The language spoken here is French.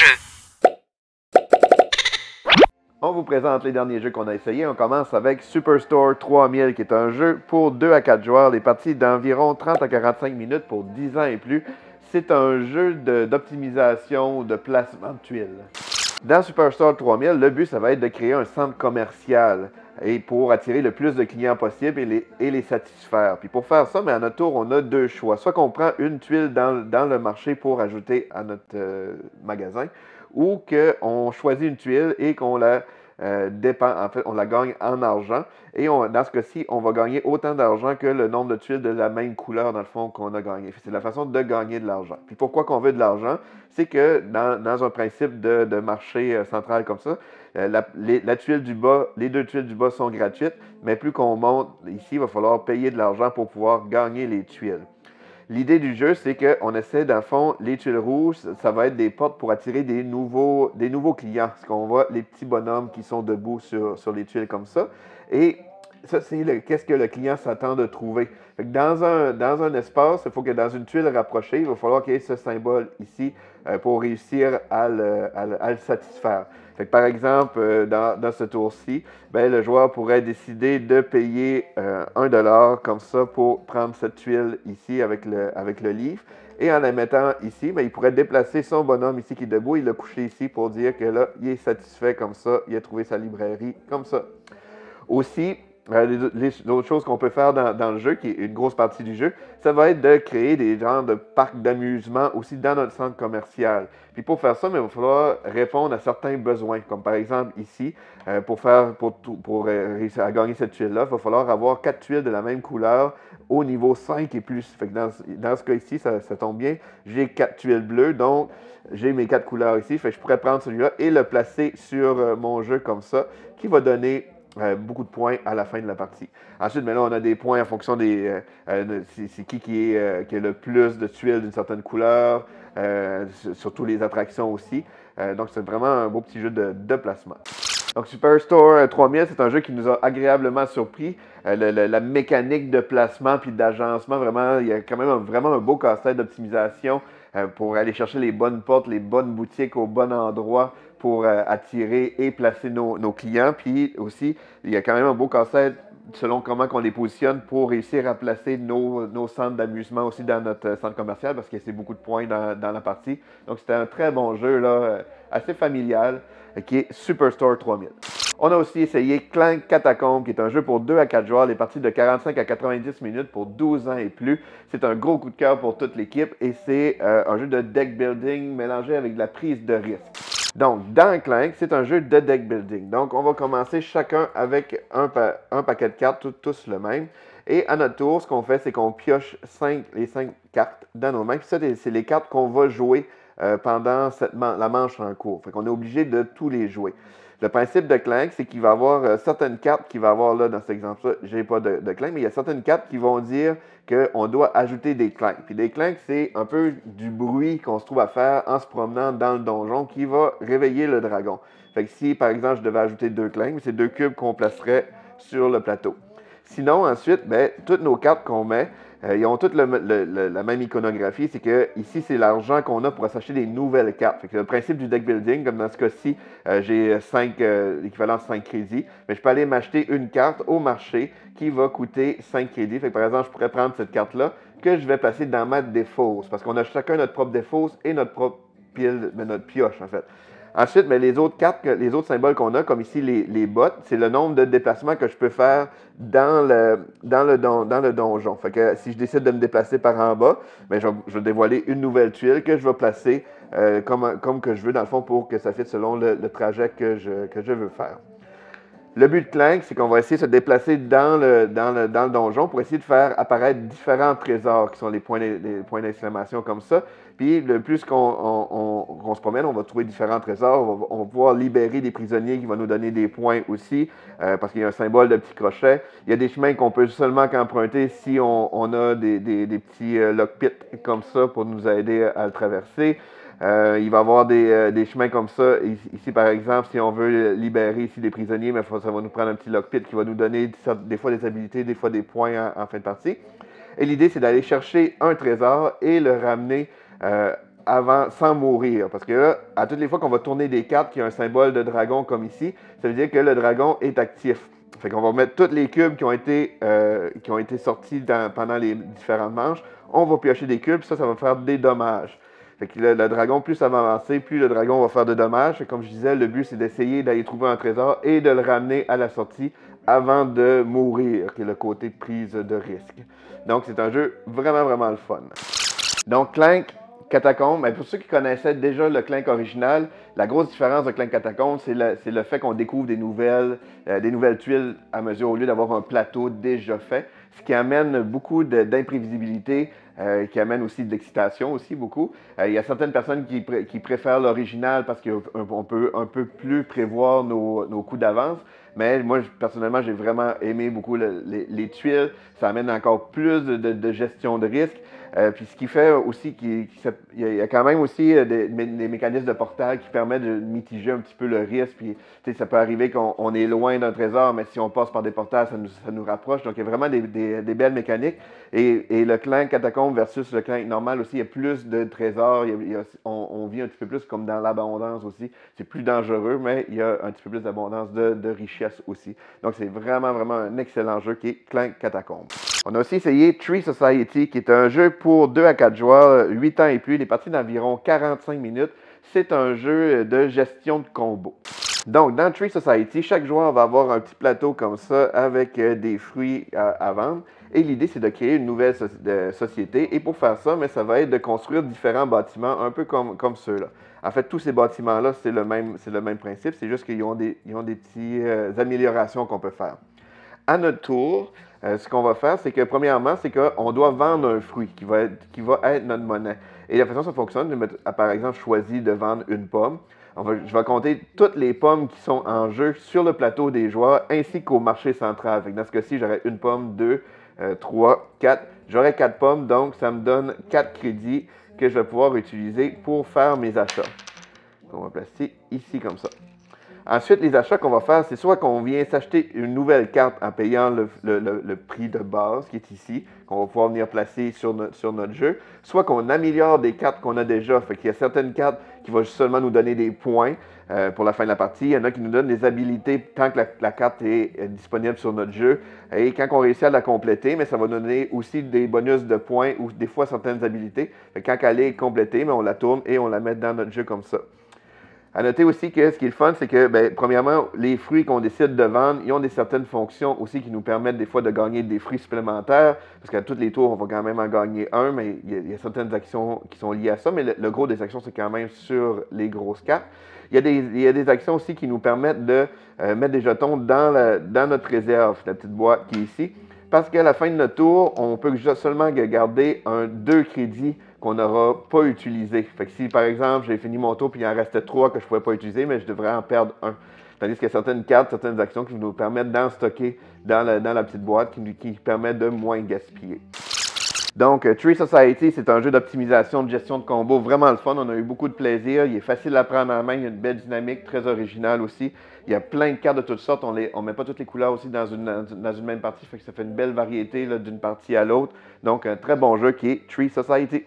jeu. On vous présente les derniers jeux qu'on a essayés. On commence avec Superstore 3000, qui est un jeu pour 2 à 4 joueurs. Les parties d'environ 30 à 45 minutes pour 10 ans et plus. C'est un jeu d'optimisation de placement de tuiles. Dans Superstore 3000, le but, ça va être de créer un centre commercial et pour attirer le plus de clients possible et les satisfaire. Puis pour faire ça, mais à notre tour, on a deux choix. Soit qu'on prend une tuile dans le marché pour ajouter à notre magasin, ou qu'on choisit une tuile et qu'on la en fait, on la gagne en argent. Et dans ce cas-ci, on va gagner autant d'argent que le nombre de tuiles de la même couleur, dans le fond, qu'on a gagné. C'est la façon de gagner de l'argent. Puis pourquoi qu'on veut de l'argent? C'est que dans un principe de marché central comme ça, la tuile du bas, les deux tuiles du bas sont gratuites, mais plus qu'on monte ici, il va falloir payer de l'argent pour pouvoir gagner les tuiles. L'idée du jeu, c'est qu'on essaie, dans le fond, les tuiles rouges, ça va être des portes pour attirer des nouveaux clients. Parce qu'on voit les petits bonhommes qui sont debout sur les tuiles comme ça. Et ça, c'est qu'est-ce que le client s'attend de trouver. Fait que dans un espace, il faut que dans une tuile rapprochée, il va falloir qu'il y ait ce symbole ici pour réussir à le satisfaire. Fait que par exemple, dans ce tour-ci, ben, le joueur pourrait décider de payer 1$ comme ça pour prendre cette tuile ici avec le livre. Et en la mettant ici, ben, il pourrait déplacer son bonhomme ici qui est debout et le coucher ici pour dire que là, il est satisfait comme ça, il a trouvé sa librairie comme ça. Aussi, les autres choses qu'on peut faire dans le jeu, qui est une grosse partie du jeu, ça va être de créer des genres de parcs d'amusement aussi dans notre centre commercial. Puis pour faire ça, il va falloir répondre à certains besoins, comme par exemple ici, pour réussir à gagner cette tuile-là, il va falloir avoir 4 tuiles de la même couleur au niveau 5 et plus. Fait que dans ce cas ici, ça tombe bien, j'ai 4 tuiles bleues, donc j'ai mes 4 couleurs ici. Fait que je pourrais prendre celui-là et le placer sur mon jeu comme ça, qui va donner beaucoup de points à la fin de la partie. Ensuite, mais là, on a des points en fonction c'est qui a le plus de tuiles d'une certaine couleur, surtout les attractions aussi. Donc, c'est vraiment un beau petit jeu de placement. Donc, Superstore 3000, c'est un jeu qui nous a agréablement surpris. La mécanique de placement puis d'agencement, vraiment, il y a quand même vraiment un beau casse-tête d'optimisation pour aller chercher les bonnes portes, les bonnes boutiques au bon endroit pour attirer et placer nos clients. Puis aussi, il y a quand même un beau casse-tête selon comment on les positionne pour réussir à placer nos centres d'amusement aussi dans notre centre commercial parce que c'est beaucoup de points dans la partie. Donc, c'était un très bon jeu, là, assez familial, qui est Superstore 3000. On a aussi essayé Clank Catacombs, qui est un jeu pour 2 à 4 joueurs, les parties de 45 à 90 minutes pour 12 ans et plus. C'est un gros coup de cœur pour toute l'équipe et c'est un jeu de deck building mélangé avec de la prise de risque. Donc, dans Clank, c'est un jeu de deck building. Donc, on va commencer chacun avec un paquet de cartes, tous le même. Et à notre tour, ce qu'on fait, c'est qu'on pioche les 5 cartes dans nos mains. Puis ça, c'est les cartes qu'on va jouer pendant la manche en cours. Fait qu'on est obligé de tous les jouer. Le principe de Clank, c'est qu'il va y avoir certaines cartes qu'il va y avoir là dans cet exemple-là. Je n'ai pas de Clank, mais il y a certaines cartes qui vont dire qu'on doit ajouter des clanks. Puis des clanks, c'est un peu du bruit qu'on se trouve à faire en se promenant dans le donjon qui va réveiller le dragon. Fait que si, par exemple, je devais ajouter 2 clanks, c'est 2 cubes qu'on placerait sur le plateau. Sinon, ensuite, ben, toutes nos cartes qu'on met, ils ont toutes la même iconographie. C'est que ici, c'est l'argent qu'on a pour s'acheter des nouvelles cartes. Fait que le principe du deck building, comme dans ce cas-ci, j'ai l'équivalent de 5 crédits. Mais je peux aller m'acheter une carte au marché qui va coûter 5 crédits. Fait que, par exemple, je pourrais prendre cette carte-là que je vais placer dans ma défausse. Parce qu'on a chacun notre propre défausse et notre propre notre pioche, en fait. Ensuite, bien, les autres cartes, les autres symboles qu'on a, comme ici les bottes, c'est le nombre de déplacements que je peux faire dans le donjon. Fait que si je décide de me déplacer par en bas, bien, je vais dévoiler une nouvelle tuile que je vais placer comme que je veux, dans le fond, pour que ça fitte selon le trajet que je veux faire. Le but de Clank, c'est qu'on va essayer de se déplacer dans le donjon pour essayer de faire apparaître différents trésors qui sont les points d'exclamation comme ça. Puis, le plus qu'on se promène, on va trouver différents trésors. On va pouvoir libérer des prisonniers qui vont nous donner des points aussi, parce qu'il y a un symbole de petit crochet. Il y a des chemins qu'on peut seulement qu'emprunter si on a des petits lockpits comme ça pour nous aider à le traverser. Il va y avoir des chemins comme ça. Ici, par exemple, si on veut libérer ici des prisonniers, mais ça va nous prendre un petit lockpit qui va nous donner des fois des habilités, des fois des points en fin de partie. Et l'idée, c'est d'aller chercher un trésor et le ramener avant, sans mourir. Parce que là, à toutes les fois qu'on va tourner des cartes qui ont un symbole de dragon comme ici, ça veut dire que le dragon est actif. Fait qu'on va mettre tous les cubes qui ont été sortis pendant les différentes manches. On va piocher des cubes, ça va faire des dommages. Fait que le dragon, plus ça va avancer, plus le dragon va faire de dommages. Fait que comme je disais, le but, c'est d'essayer d'aller trouver un trésor et de le ramener à la sortie avant de mourir, qui est le côté prise de risque. Donc, c'est un jeu vraiment, vraiment le fun. Donc, Clank Catacombe, pour ceux qui connaissaient déjà le Clank original, la grosse différence de Clank Catacombe, c'est le fait qu'on découvre des nouvelles tuiles à mesure au lieu d'avoir un plateau déjà fait, ce qui amène beaucoup d'imprévisibilité, qui amène aussi de l'excitation aussi beaucoup. Il y a certaines personnes qui préfèrent l'original parce qu'on peut un peu plus prévoir nos coups d'avance. Mais moi, personnellement, j'ai vraiment aimé beaucoup les tuiles. Ça amène encore plus de gestion de risque. Puis ce qui fait aussi qu'il y a quand même aussi des mécanismes de portail qui permettent de mitiger un petit peu le risque. Puis ça peut arriver qu'on est loin d'un trésor, mais si on passe par des portails, ça nous rapproche. Donc il y a vraiment des belles mécaniques. Et le Clank Catacombe versus le Clank normal aussi, il y a plus de trésors. On vit un petit peu plus comme dans l'abondance aussi. C'est plus dangereux, mais il y a un petit peu plus d'abondance de richesse aussi. Donc c'est vraiment, vraiment un excellent jeu qui est Clank Catacombe. On a aussi essayé Tree Society, qui est un jeu pour 2 à 4 joueurs, 8 ans et plus. Les parties d'environ 45 minutes. C'est un jeu de gestion de combos. Donc, dans Tree Society, chaque joueur va avoir un petit plateau comme ça avec des fruits à vendre. Et l'idée, c'est de créer une nouvelle société. Et pour faire ça, mais ça va être de construire différents bâtiments, un peu comme ceux-là. En fait, tous ces bâtiments-là, c'est le même principe. C'est juste qu'ils ont des petites améliorations qu'on peut faire. À notre tour, ce qu'on va faire, c'est que premièrement, c'est qu'on doit vendre un fruit qui va être notre monnaie. Et la façon dont ça fonctionne, par exemple, choisi de vendre une pomme. Je vais compter toutes les pommes qui sont en jeu sur le plateau des joueurs ainsi qu'au marché central. Fait que dans ce cas-ci, j'aurai une pomme, 2, 3, 4. J'aurai 4 pommes, donc ça me donne 4 crédits que je vais pouvoir utiliser pour faire mes achats. On va placer ici comme ça. Ensuite, les achats qu'on va faire, c'est soit qu'on vient s'acheter une nouvelle carte en payant le prix de base qui est ici, qu'on va pouvoir venir placer sur notre jeu, soit qu'on améliore des cartes qu'on a déjà. Fait qu'il y a certaines cartes qui vont seulement nous donner des points pour la fin de la partie. Il y en a qui nous donnent des habilités tant que la carte est disponible sur notre jeu. Et quand on réussit à la compléter, mais ça va donner aussi des bonus de points ou des fois certaines habilités. Fait que quand elle est complétée, mais on la tourne et on la met dans notre jeu comme ça. À noter aussi que ce qui est le fun, c'est que, premièrement, les fruits qu'on décide de vendre, ils ont certaines fonctions aussi qui nous permettent des fois de gagner des fruits supplémentaires, parce qu'à tous les tours, on va quand même en gagner un, mais il y a certaines actions qui sont liées à ça, mais le gros des actions, c'est quand même sur les grosses cartes. Il y a des actions aussi qui nous permettent de mettre des jetons dans notre réserve, la petite boîte qui est ici, parce qu'à la fin de notre tour, on peut seulement garder 2 crédits qu'on n'aura pas utilisé. Fait que si, par exemple, j'ai fini mon tour puis il en restait 3 que je ne pouvais pas utiliser, mais je devrais en perdre 1. Tandis qu'il y a certaines cartes, certaines actions qui nous permettent d'en stocker dans la petite boîte qui permet de moins gaspiller. Donc, Tree Society, c'est un jeu d'optimisation, de gestion de combos, vraiment le fun. On a eu beaucoup de plaisir. Il est facile à prendre en main. Il y a une belle dynamique, très originale aussi. Il y a plein de cartes de toutes sortes. On ne met pas toutes les couleurs aussi dans une même partie. Fait que ça fait une belle variété d'une partie à l'autre. Donc, un très bon jeu qui est Tree Society.